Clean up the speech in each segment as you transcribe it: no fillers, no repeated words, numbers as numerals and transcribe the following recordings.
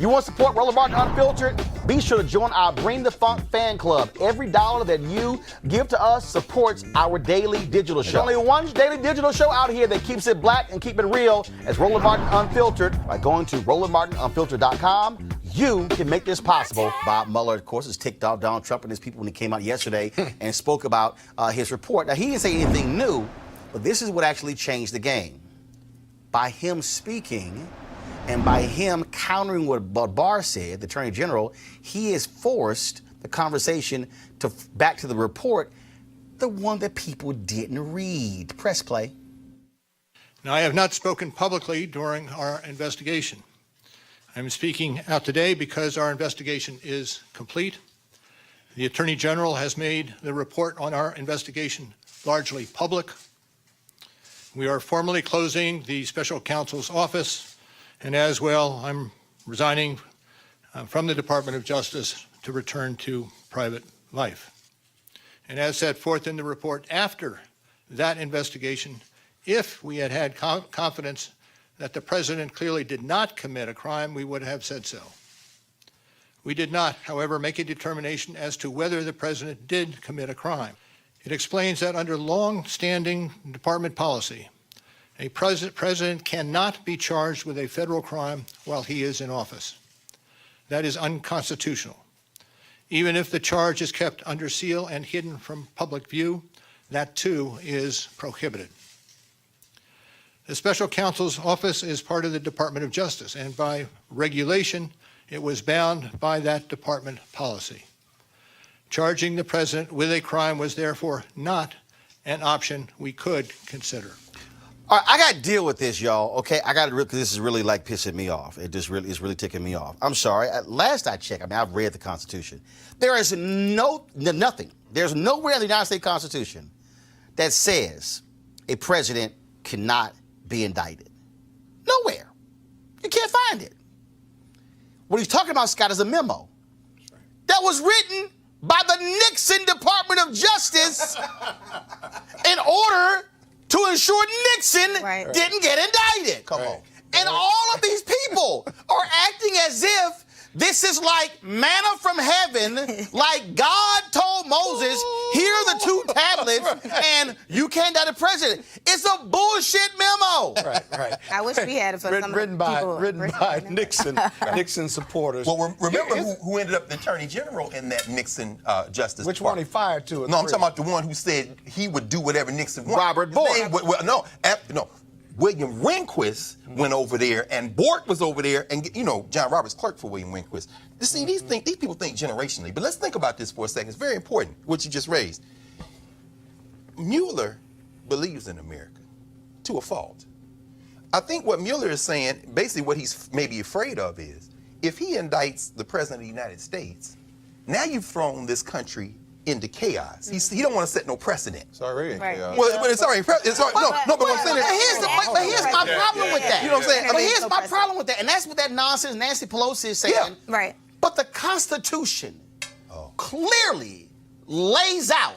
You want to support Roland Martin Unfiltered? Be sure to join our Bring the Funk fan club. Every dollar that you give to us supports our daily digital show. There's only one daily digital show out here that keeps it black and keep it real as Roland Martin Unfiltered. By going to RolandMartinUnfiltered.com, you can make this possible. Bob Mueller, of course, has ticked off Donald Trump and his people when he came out yesterday and spoke about his report. Now, he didn't say anything new, but this is what actually changed the game. By him speaking and by him countering what Barr said, the Attorney General, he has forced the conversation back to the report, the one that people didn't read. Press play. Now, I have not spoken publicly during our investigation. I'm speaking out today because our investigation is complete. The Attorney General has made the report on our investigation largely public. We are formally closing the special counsel's office, and as well, I'm resigning from the Department of Justice to return to private life. And as set forth in the report, after that investigation, if we had had confidence that the president clearly did not commit a crime, we would have said so. We did not, however, make a determination as to whether the president did commit a crime. It explains that under long-standing department policy, a president cannot be charged with a federal crime while he is in office. That is unconstitutional. Even if the charge is kept under seal and hidden from public view, that too is prohibited. The special counsel's office is part of the Department of Justice, and by regulation, it was bound by that department policy. Charging the president with a crime was therefore not an option we could consider. All right, I got to deal with this, y'all, okay? I got to, because this is really like pissing me off. It's really ticking me off. I'm sorry. At last I checked, I've read the Constitution. There is nothing. There's nowhere in the United States Constitution that says a president cannot be indicted. Nowhere. You can't find it. What he's talking about, Scott, is a memo that was written by the Nixon Department of Justice in order to ensure Nixon didn't get indicted. Come on. And all of these people are acting as if this is like manna from heaven, like God told Moses, here are the two tablets, and you can't indict the president. It's a bullshit memo. Right. I wish we had it for some written by Nixon supporters. Well, remember who ended up the Attorney General in that Nixon Justice Which Department? one he fired to? No, I'm talking about the one who said he would do whatever Nixon wanted. Robert Bork. No. William Rehnquist went over there, and Bork was over there, and John Roberts clerk for William Rehnquist. You see, these people think generationally, but let's think about this for a second. It's very important what you just raised. Mueller believes in America to a fault. I think what Mueller is saying, basically what he's maybe afraid of is, if he indicts the president of the United States, now you've thrown this country into chaos. He don't want to set no precedent. It's already in chaos. Well, but it's already but what I'm saying is, here's my problem with that. You know what I'm saying? But here's my problem with that, and that's what that nonsense Nancy Pelosi is saying. Yeah. Right. But the Constitution clearly lays out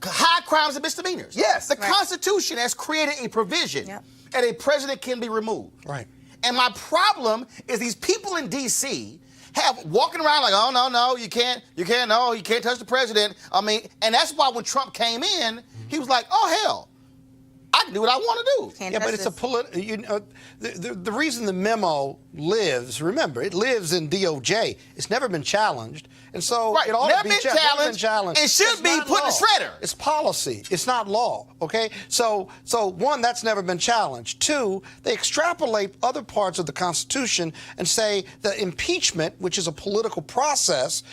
high crimes and misdemeanors. Yes. The Constitution has created a provision that a president can be removed. Right. And my problem is these people in D.C. have walking around like, oh, no, you can't touch the president. I mean, and that's why when Trump came in, he was like, oh, hell, I can do what I want to do. Yeah, but it's a political, the reason the memo lives, remember, it lives in DOJ. It's never been challenged. And so it ought to be challenged. It should be put in the shredder. It's policy. It's not law, okay? So one, that's never been challenged. Two, they extrapolate other parts of the Constitution and say the impeachment, which is a political process,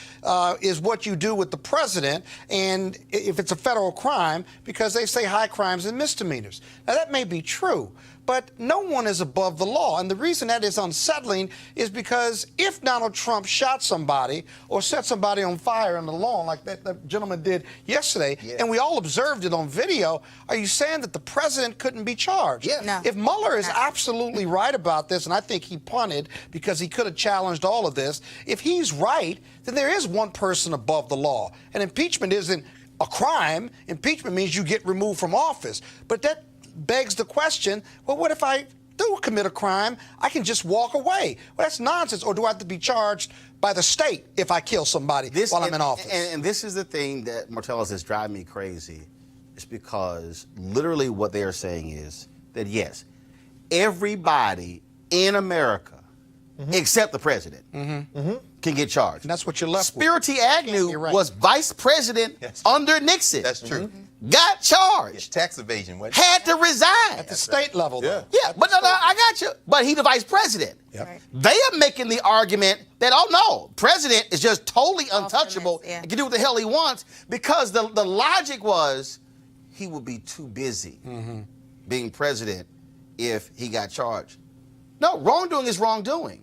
is what you do with the president, and if it's a federal crime, because they say high crimes and misdemeanors. Now, that may be true, but no one is above the law. And the reason that is unsettling is because if Donald Trump shot somebody or set somebody on fire on the lawn like that gentleman did yesterday, and we all observed it on video, are you saying that the president couldn't be charged? Yes. No. If Mueller is absolutely right about this, and I think he punted because he could have challenged all of this, if he's right, then there is one person above the law. And impeachment isn't a crime. Impeachment means you get removed from office. But that begs the question, well, what if I do commit a crime, I can just walk away. Well, that's nonsense. Or do I have to be charged by the state if I kill somebody while I'm in office? And this is the thing that, Martellus, is driving me crazy. It's because literally what they are saying is that, yes, everybody in America, except the president, can get charged. And that's what you're left with. Spirity Agnew was vice president under Nixon. That's true. Got charged. It's tax evasion. What? Had to resign. At the state level, though. Yeah, but no, I got you. But he's the vice president. Yep. Right. They are making the argument that, oh no, president is just totally untouchable limits, yeah. and can do what the hell he wants, because the logic was he would be too busy being president if he got charged. No, wrongdoing is wrongdoing.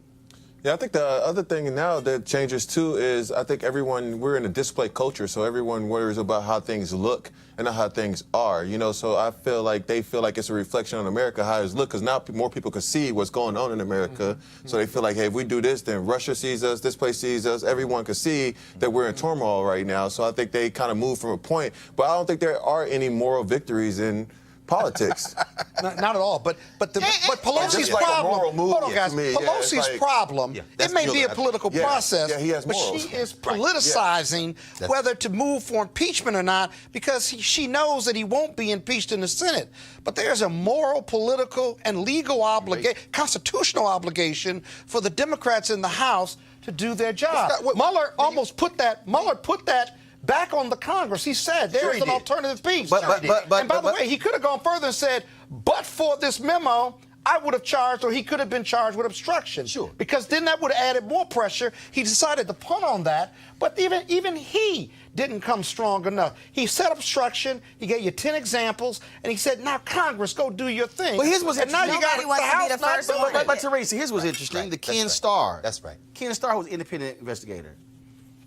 Yeah, I think the other thing now that changes too is I think we're in a display culture, so everyone worries about how things look and not how things are, you know, so I feel like they feel like it's a reflection on America, how it's look, because now more people can see what's going on in America, so they feel like, hey, if we do this, then Russia sees us, this place sees us, everyone can see that we're in turmoil right now, so I think they kind of move from a point, but I don't think there are any moral victories in politics. Not at all. But Pelosi's just like a problem. moral move, Hold on, guys. to me, yeah, Pelosi's it's like- problem. Yeah, It that's may be Mueller. a political Yeah, process, yeah, he has but morals. she is Right, yeah. politicizing whether to move for impeachment or not, because she knows that he won't be impeached in the Senate. But there's a moral, political, and legal obligation, constitutional obligation for the Democrats in the House to do their job. Mueller almost put that. Mueller put that back on the Congress. He said there's he an did. alternative piece. But by the way, he could have gone further and said, but for this memo, I would have charged, or he could have been charged with obstruction. Sure. Because then that would have added more pressure. He decided to punt on that, but even he didn't come strong enough. He said obstruction. He gave you 10 examples, and he said, now Congress, go do your thing. But here's what's and now you Nobody got wants to be House the not first doing one. it. But Teresa, here's what's interesting. Right, The that's Ken right. Starr. That's right. Ken Starr was an independent investigator.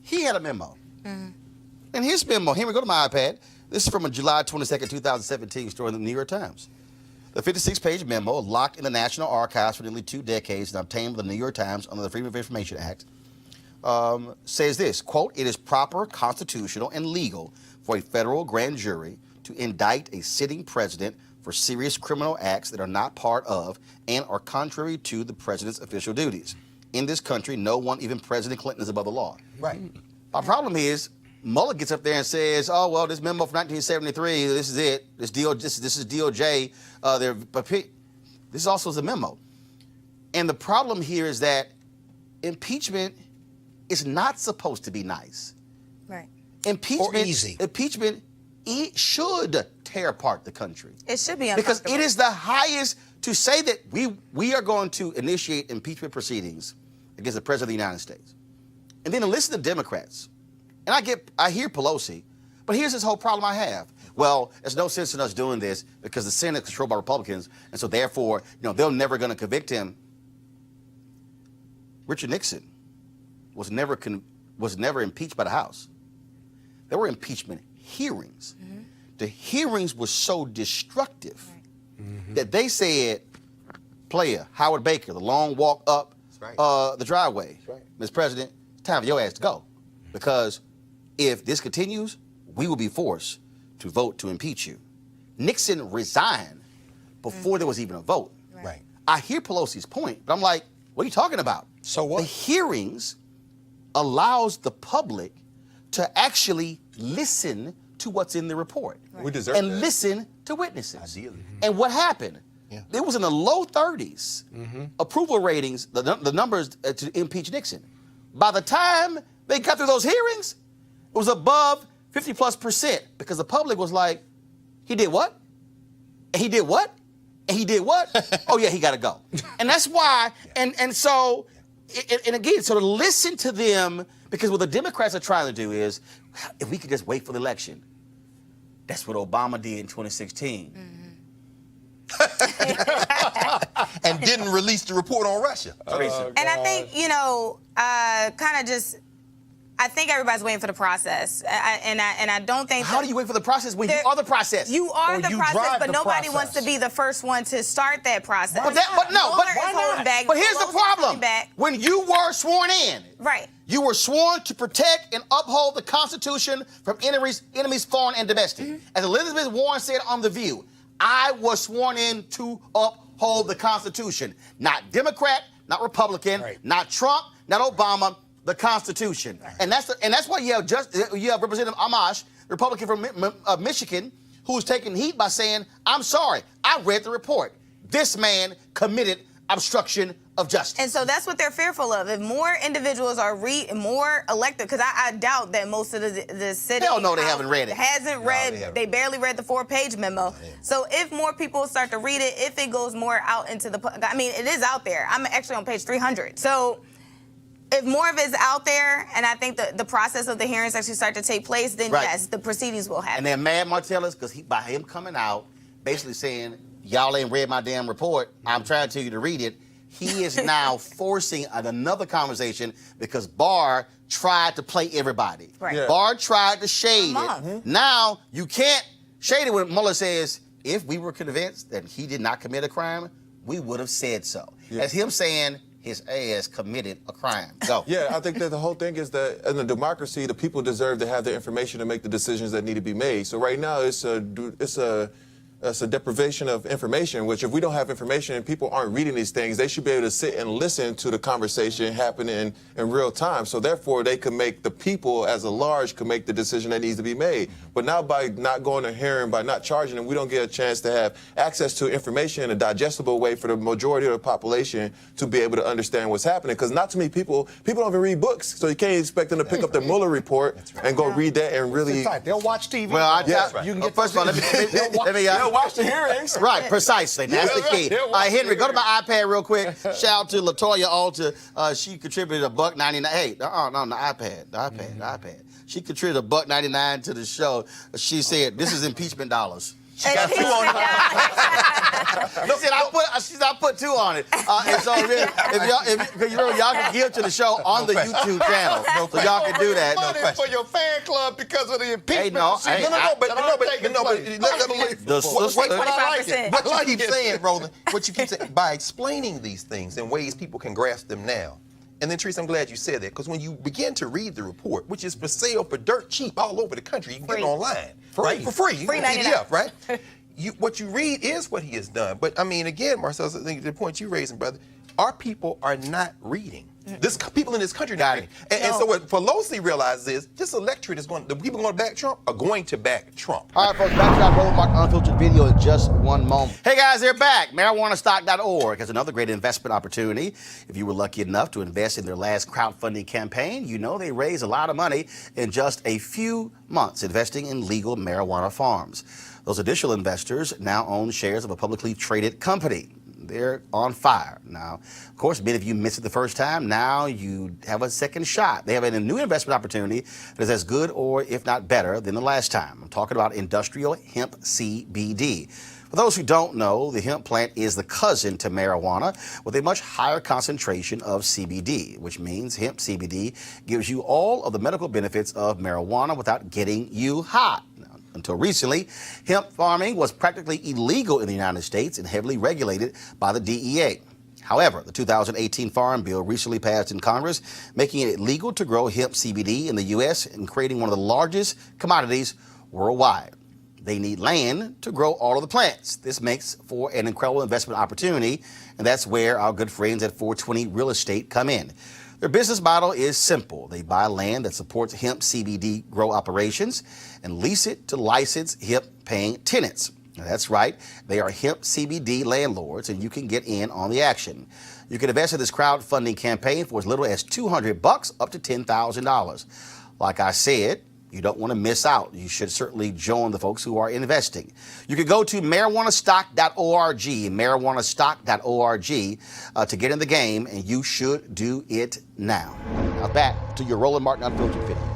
He had a memo. And his memo, here we go to my iPad. This is from a July 22nd, 2017 story in the New York Times. The 56-page memo, locked in the National Archives for nearly 2 decades and obtained by the New York Times under the Freedom of Information Act, says this, quote, it is proper, constitutional, and legal for a federal grand jury to indict a sitting president for serious criminal acts that are not part of and are contrary to the president's official duties. In this country, no one, even President Clinton, is above the law. Right. My problem is, Mueller gets up there and says, "Oh well, this memo from 1973. This is it. This is DOJ. This also is a memo." And the problem here is that impeachment is not supposed to be nice. Right. Impeachment, Or easy. Impeachment, it should tear apart the country It should be because uncomfortable. it is the highest. To say that we are going to initiate impeachment proceedings against the president of the United States, and then to listen to Democrats. And I hear Pelosi, but here's this whole problem I have. Well, there's no sense in us doing this because the Senate is controlled by Republicans, and so therefore, they're never going to convict him. Richard Nixon was never impeached by the House. There were impeachment hearings. The hearings were so destructive that they said, player, Howard Baker, the long walk up the driveway. Mr. President, it's time for your ass to go. Because if this continues, we will be forced to vote to impeach you. Nixon resigned before there was even a vote. Right. I hear Pelosi's point, but I'm like, what are you talking about? So what? The hearings allows the public to actually listen to what's in the report. We deserve and that. listen to witnesses. Ideally. And what happened? It was in the low 30s approval ratings, the numbers to impeach Nixon. By the time they got through those hearings, it was above 50+% because the public was like, he did what? And he did what? And he did what? Oh yeah, he got to go. And that's why, and so, and again, so to listen to them, because what the Democrats are trying to do is, if we could just wait for the election. That's what Obama did in 2016. And didn't release the report on Russia. Teresa. And I think, I think everybody's waiting for the process. I don't think. How do you wait for the process when you There- are the process? You are Or the you process, drive but the nobody process. wants to be the first one to start that process. But Mueller is why holding not? back. But here's the Pelosi's holding problem. back. When you were sworn in, Right. you were sworn to protect and uphold the Constitution from enemies foreign and domestic. As Elizabeth Warren said on The View, I was sworn in to uphold uphold the Constitution. Not Democrat, not Republican, not Trump, not Obama, the Constitution. And that's why you have Representative Amash, Republican from Michigan, who's taking heat by saying, I'm sorry, I read the report. This man committed obstruction of justice. And so that's what they're fearful of. If more individuals are more elected, because I doubt that most of the city Hell no, they haven't read it. They barely read the 4-page memo. So if more people start to read it, if it goes more out into the, I mean, it is out there. I'm actually on page 300. So if more of it's out there, and I think the process of the hearings actually start to take place, then yes, the proceedings will happen. And they're mad, Martellus, because by him coming out, basically saying, y'all ain't read my damn report, I'm trying to tell you to read it, he is now forcing another conversation because Barr tried to play everybody. Right. Yeah. Barr tried to shade it. Now, you can't shade it when Mueller says, if we were convinced that he did not commit a crime, we would have said so. That's him saying his ass committed a crime. Go. Yeah, I think that the whole thing is that in a democracy, the people deserve to have the information to make the decisions that need to be made. So right now, it's a deprivation of information, which if we don't have information and people aren't reading these things, they should be able to sit and listen to the conversation happening in real time. So therefore, they can make, the people as a large can make the decision that needs to be made. But now by not going to hearing, by not charging them, we don't get a chance to have access to information in a digestible way for the majority of the population to be able to understand what's happening. Because not too many people don't even read books. So you can't expect them to pick up the Mueller report and go read that and really. They'll watch TV. Well, you can get first of all, let me watch the hearings. Right, precisely. That's the key. Henry, go to my iPad real quick. Shout out to LaToya Alter. She contributed $1.99. Hey, the iPad. She contributed $1.99 to the show. She said, "This is impeachment dollars." She got 2 on it. She said, I put 2 on it. And so if y'all can give to the show on the YouTube channel. So y'all can do that. Money for your fan club because of the impeachment. What you keep saying, Roland, by explaining these things in ways people can grasp them now. And then, Teresa, I'm glad you said that, because when you begin to read the report, which is for sale for dirt cheap all over the country, you can get it online, right? For free. Free PDF, right? What you read is what he has done. But, I mean, again, Marcel, I think the point you're raising, brother, our people are not reading. People in this country are not reading. And so what Pelosi realizes is this electorate is the people going to back Trump are going to back Trump. All right, folks, back to our Roland Martin Unfiltered video in just one moment. Hey, guys, they're back. MarijuanaStock.org has another great investment opportunity. If you were lucky enough to invest in their last crowdfunding campaign, you know they raised a lot of money in just a few months investing in legal marijuana farms. Those additional investors now own shares of a publicly traded company. They're on fire. Now, of course, many of you missed it the first time. Now you have a second shot. They have a new investment opportunity that is as good or, if not better, than the last time. I'm talking about industrial hemp CBD. For those who don't know, the hemp plant is the cousin to marijuana with a much higher concentration of CBD, which means hemp CBD gives you all of the medical benefits of marijuana without getting you high. Until recently, hemp farming was practically illegal in the United States and heavily regulated by the DEA. However, the 2018 Farm Bill recently passed in Congress, making it legal to grow hemp CBD in the U.S. and creating one of the largest commodities worldwide. They need land to grow all of the plants. This makes for an incredible investment opportunity, and that's where our good friends at 420 Real Estate come in. Their business model is simple. They buy land that supports hemp CBD grow operations and lease it to licensed hemp-paying tenants. Now, that's right. They are hemp CBD landlords, and you can get in on the action. You can invest in this crowdfunding campaign for as little as $200 up to $10,000. Like I said, you don't want to miss out. You should certainly join the folks who are investing. You can go to marijuanastock.org, marijuanastock.org, to get in the game, and you should do it now. Now back to your Roland Martin Unfiltered video.